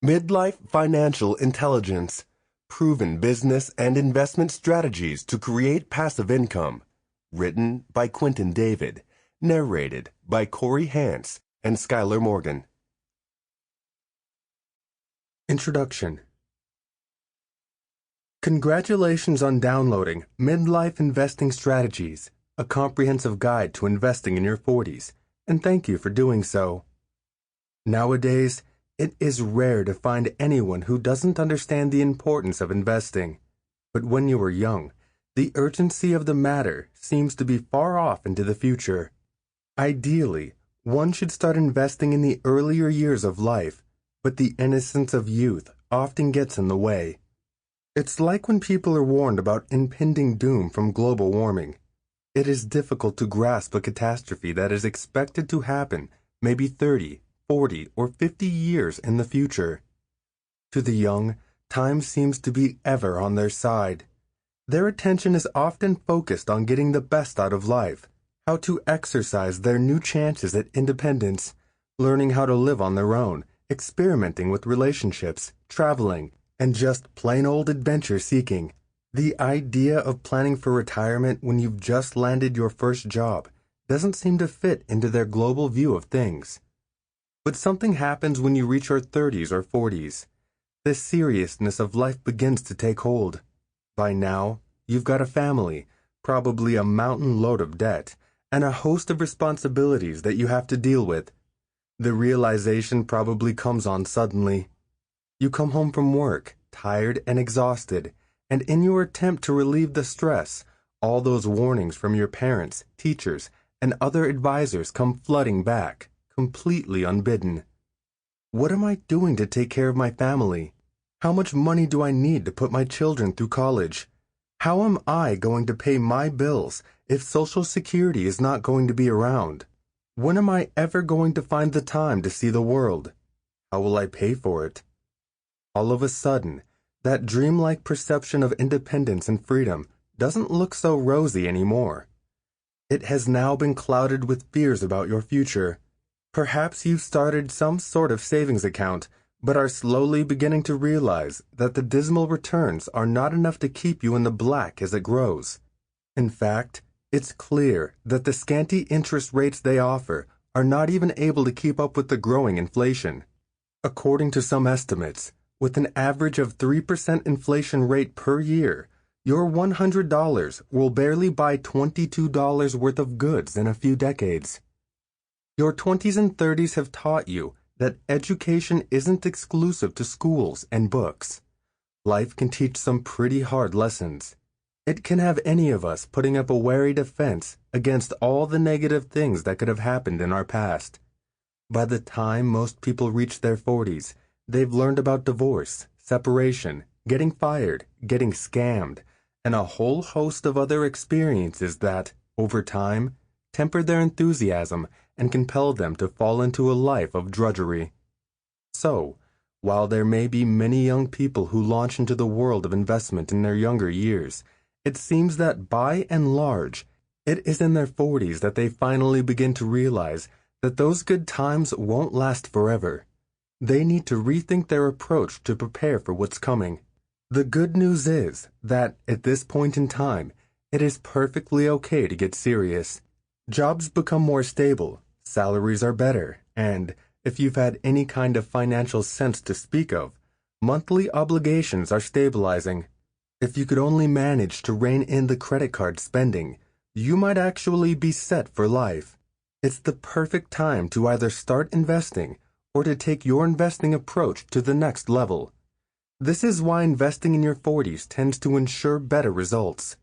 Midlife Financial Intelligence. Proven business and investment strategies to create passive income. Written by Quinton David. Narrated by Cory, Hance, and Skyler Morgan. Introduction. Congratulations on downloading Midlife Investing Strategies, a comprehensive guide to investing in your 40s, and thank you for doing so. Nowadays, it is rare to find anyone who doesn't understand the importance of investing. But when you were young, the urgency of the matter seems to be far off into the future. Ideally, one should start investing in the earlier years of life, but the innocence of youth often gets in the way. It's like when people are warned about impending doom from global warming. It is difficult to grasp a catastrophe that is expected to happen maybe 30, 40, or 50 years in the future. To the young, time seems to be ever on their side. Their attention is often focused on getting the best out of life, how to exercise their new chances at independence, learning how to live on their own, experimenting with relationships, traveling, and just plain old adventure seeking. The idea of planning for retirement when you've just landed your first job doesn't seem to fit into their global view of things. But something happens when you reach your 30s or 40s. The seriousness of life begins to take hold. By now, you've got a family, probably a mountain load of debt, and a host of responsibilities that you have to deal with. The realization probably comes on suddenly. You come home from work, tired and exhausted, and in your attempt to relieve the stress, all those warnings from your parents, teachers, and other advisors come flooding back, completely unbidden. What am I doing to take care of my family? How much money do I need to put my children through college? How am I going to pay my bills if Social Security is not going to be around? When am I ever going to find the time to see the world? How will I pay for it? All of a sudden, that dreamlike perception of independence and freedom doesn't look so rosy anymore. It has now been clouded with fears about your future. Perhaps you've started some sort of savings account, but are slowly beginning to realize that the dismal returns are not enough to keep you in the black as it grows. In fact, it's clear that the scanty interest rates they offer are not even able to keep up with the growing inflation. According to some estimates, with an average of 3% inflation rate per year, your $100 will barely buy $22 worth of goods in a few decades. Your 20s and 30s have taught you that education isn't exclusive to schools and books. Life can teach some pretty hard lessons. It can have any of us putting up a wary defense against all the negative things that could have happened in our past. By the time most people reach their 40s, they've learned about divorce, separation, getting fired, getting scammed, and a whole host of other experiences that, over time, temper their enthusiasm and compel them to fall into a life of drudgery. So, while there may be many young people who launch into the world of investment in their younger years, it seems that by and large, it is in their 40s that they finally begin to realize that those good times won't last forever. They need to rethink their approach to prepare for what's coming. The good news is that, at this point in time, it is perfectly okay to get serious. Jobs become more stable, salaries are better, and, if you've had any kind of financial sense to speak of, monthly obligations are stabilizing. If you could only manage to rein in the credit card spending, you might actually be set for life. It's the perfect time to either start investing or to take your investing approach to the next level. This is why investing in your 40s tends to ensure better results.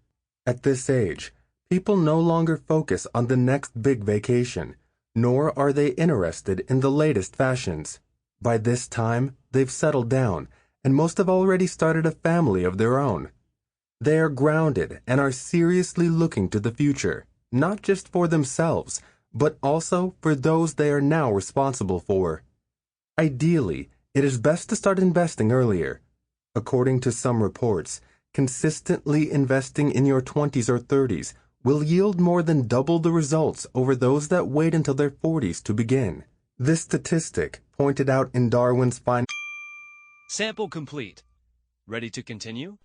At this age, people no longer focus on the next big vacation, nor are they interested in the latest fashions. By this time, they've settled down, and most have already started a family of their own. They are grounded and are seriously looking to the future, not just for themselves, but also for those they are now responsible for. Ideally, it is best to start investing earlier. According to some reports, consistently investing in your 20s or 30s will yield more than double the results over those that wait until their 40s to begin. This statistic, pointed out in Darwin's Sample complete. Ready to continue?